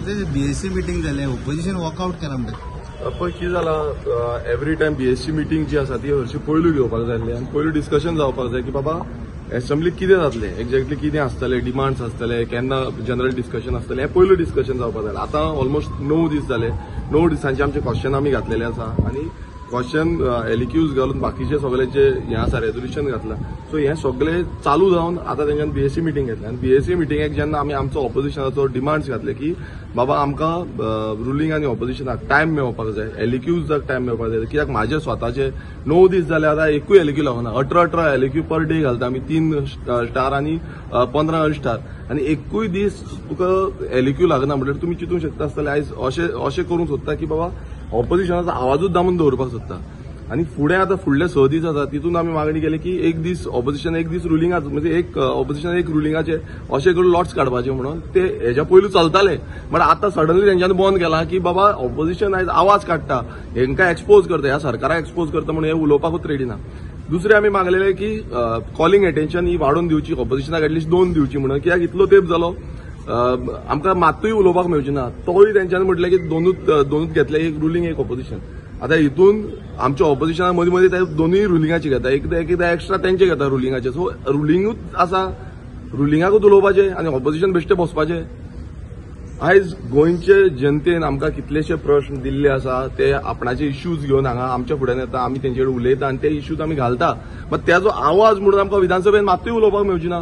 BSc meeting जाले opposition walkout केला म्हणजे पळय कितें जालां एवरी टायम बीएससी मीटिंग जी आसा ती हरशी पयलू घेवपाक जाय आनी पयलू डिस्कशन जावपाक जाय की बाबा असेंब्लीत कितें जातलें एक्झॅक्टली कितें आसतलें डिमांड्स आसतले केन्ना जनरल डिस्कशन आसतलें हें पयलू डिस्कशन जावपाक जाय आतां ऑलमोस्ट 9 दीस जाले 9 दिसांचे आमचे क्वेश्चन आमी घातलेले आसा आनी क्वेश्चन एलिक्यूज घालून बाकीचे सगळे जे हें आसा रेजोल्युशन घातलां सो हें सगळें चालू जावन आतां तेंच्यान बीएससी मीटिंग घेतली आनी बीएससी मिटिंगेक जेन्ना आमी आमचो ऑपोजिशनाचो डिमांड्स घातले की बाबा आमकां रुलींग आनी ऑपोजिशनाक टायम मेळपाक जाय एलिक्यूजाक टायम मेळपाक जाय कित्याक म्हाजे स्वताचे 9 दीस जाले आतां एकूय एलिक्यू लागना 18 एलिक्यू पर डे घालता आमी 3 स्टार आनी 15 अनस्टार आनी एकूय दीस तुका एलिक्यू लागना म्हणल्यार तुमी चिंतूंक शकता आसतले आयज अशें करूंक सोदता की बाबा ऑपोजिशनाचो आवाजूच दामून दवरपाक सोदता आनी फुडें आतां फुडले 6 दीस आसा तितून आमी मागणी केली की एक दीस ऑपोजिशन एक दीस रुलिंगाचो म्हणजे एक ऑपोजिशन एक रुलिंगाचे अशें करून लॉट्स काडपाचे म्हणून ते हेज्या पयलू चलताले बट आतां सडनली तेंच्यांनी बंद केलां की बाबा ऑपोजिशन आयज आवाज काडटा हेंकां एक्सपोज करता ह्या सरकाराक एक्सपोज करता म्हणून हे उलोवपाकूच रेडी ना दुसरे आमी मागलेले की कॉलिंग अटेन्शन ही वाडोवन दिवची ऑपोजिशनाक एटलिस्ट 2 दिवची म्हणून कित्याक इतलो तेंप जालो आमकां मातूय उलोवपाक मेळची ना तोय तेंच्यांनी म्हटलें की दोनूच घेतले एक रुलींग एक ऑपोजिशन आतां हितून आमच्या ऑपोजिशना मदीं मदीं ते दोनूय रुलिंगाची घेता एकदां एक्स्ट्रा तेंचे घेता रुलिंगाचे सो रुलिंगूच आसा रुलिंगाकूच उलोवपाचें आनी ऑपोजिशन बेश्टें बसपाचें आयज गोंयचे जनतेन आमकां कितलेशे प्रश्न दिल्ले आसा ते आपणाचे इश्यूज घेवन हांगा आमच्या फुड्यान येता आमी तेंचे कडेन उलयता आनी ते इश्यूज आमी घालता बट त्याचो आवाज म्हणून आमकां विधानसभेन मातूय उलोवपाक मेळची ना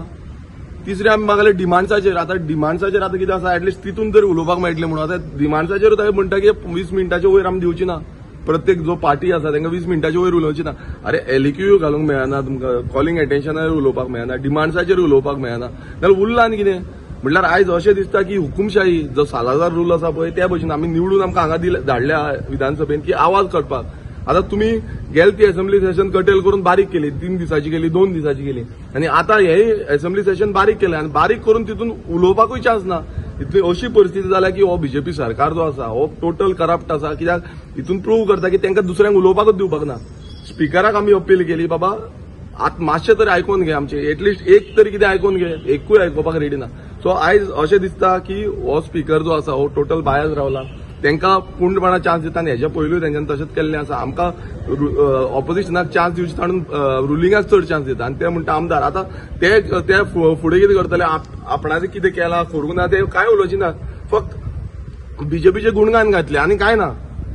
तिसरे आमी मागले डिमांड्साचेर आतां कितें आसा एटलिस्ट तितून तरी उलोवपाक मेळटलें म्हणून आतां डिमांड्साचेर म्हणटा की 20 मिनटाचे वयर आमी दिवची ना प्रत्येक जो पार्टी आसा तांकां 20 मिनटाचे वयर उलोवची ना अरे एलिक्यू घालूंक मेळना तुमकां कॉलिंग अटेन्शनार उलोवपाक मेळना डिमांड्साचेर उलोवपाक मेळना जाल्यार उरलां आनी कितें म्हणल्यार आयज अशें दिसता की हुकुमशाही जो सालाजार रूल आसा पळय त्या भशेन आमी निवडून आमकां हांगा धाडल्या विधानसभेन की आवाज काडपाक आतां तुमी गेल ती असेंब्ली सेशन कटेल करून बारीक केली 3 दिसाची केली 2 दिसाची केली आनी आतां हेय असेंब्ली सेशन बारीक केलें आनी बारीक करून तितून उलोवपाकूय चान्स ना इतली अशी परिस्थिती जाल्या की हो बीजेपी सरकार जो आसा हो टोटल करप्ट आसा कित्याक हितून प्रूव करता की तांकां दुसऱ्यांक उलोवपाकूच दिवपाक ना स्पिकराक आमी अपील केली बाबा आतां मातशें तरी आयकून घे आमचें एटलिस्ट एक तरी कितें आयकून घे एकूय आयकोपाक रेडी ना सो आयज अशें दिसता की हो स्पिकर जो आसा हो टोटल बायस रावला तांकां पूर्णपणान चान्स दिता आनी हेच्या पयलूय तेंच्यांनी तशेंच केल्लें आसा आमकां ऑपोजिशनाक चान्स दिवचे ताणून रुलिंगाक चड चान्स दिता आनी ते म्हणटा आमदार आतां ते फुडें कितें करतले आपणाचें कितें केलां करूंक ना ते कांय उलोवची ना फक्त बीजेपीचे गुणगान घातले आनी कांय ना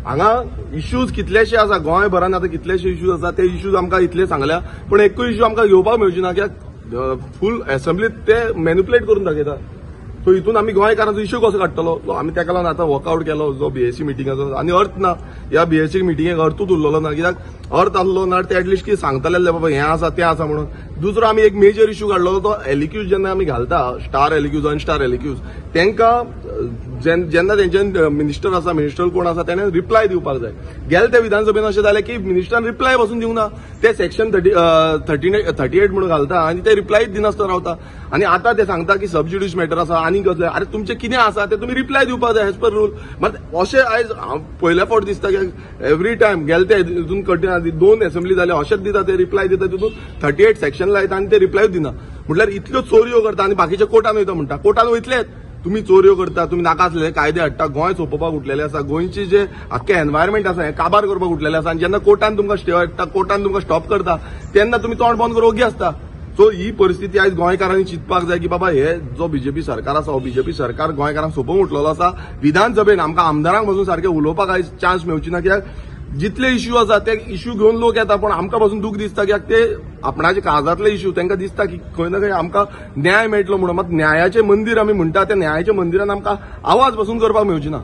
हांगा इश्यूज कितलेशे आसा गोंयभरान आतां कितलेशे इश्यूज आसा ते इश्यूज आमकां इतले सांगल्या पूण एकूय इश्यू आमकां घेवपाक मेळची ना कित्याक फूल असेंब्लीत ते मॅन्युप्युलेट करून दाखयता सो हितून आमी गोंयकारांचो इश्यू कसो काडटलो सो आमी तेका लागून आतां वॉकआउट केलो जो बीएससी मिटिंगाचो आनी अर्थ ना ह्या बीएससी मिटिंगेक अर्थूच उरलेलो ना कित्याक अर्थ आसलो ना ते एटलिस्ट कितें सांगतले बाबा हें आसा तें आसा म्हणून दुसरो आमी एक मेजर इश्यू काडलो तो एलिक्यूज जेन्ना आमी घालता स्टार एलिक्यूज अनस्टार एलिक्यूज तांकां जेन्ना तेंचे मिनिस्टर आसा मिनिस्टर कोण आसा तेणें रिप्लाय दिवपाक जाय गेले ते विधानसभेन अशें जालें की मिनिस्टरान रिप्लाय पासून दिवंक ना ते सेक्शन 38 म्हणून घालता आनी ते रिप्लायच दिनासतना रावता आनी आतां ते सांगता की सबज्युडिश मॅटर आसा आनी कसलें अरे तुमचें कितें आसा ते तुमी रिप्लाय दिवपाक जाय एज पर रूल बट अशें आयज पयल्या फावट दिसता की एवरी टायम गेले ते हितून कठीण 2 असेंब्ली जाले अशेंच दिता ते रिप्लाय दिता तितून 38 सेक्शन लायता आनी ते रिप्लायूच दिना म्हटल्यार इतल्यो चोरयो करता आनी बाकीचे कोर्टान वयता म्हणटा कोर्टान वयतलेच तुम्ही चोरयो करता तुम्ही नाका आसलेले कायदे हाडटा गोंय सोंपोवपाक उठलेले आसा गोंयची जे आख्खे एनवायरमेंट आसा हें काबार करपाक उठलेले आसा आनी जेन्ना कोर्टान तुमकां स्टे हाडटा कोर्टान तुमकां स्टॉप करता तेन्ना तुमी तोंड बंद करून ओगी आसता सो ही परिस्थिती आयज गोंयकारांनी चिंतपाक जाय की बाबा हे जो बीजेपी सरकार आसा हो बीजेपी सरकार गोंयकारांक सोंपोवंक उठलेलो आसा विधानसभेन आमकां आमदारांक पासून सारकें उलोवपाक आयज चान्स मेळची ना कित्याक जितले इश्यू आसा ते इश्यू घेवन लोक येता पण आमकां पासून दूख दिसता कित्याक ते आपणाचे काळजातले इश्यू तांकां दिसता की खंय ना खंय आमकां न्याय मेळटलो म्हणून मात न्यायाचें मंदीर आमी म्हणटा त्या न्यायाच्या मंदिरान आमकां आवाज पासून करपाक मेळची ना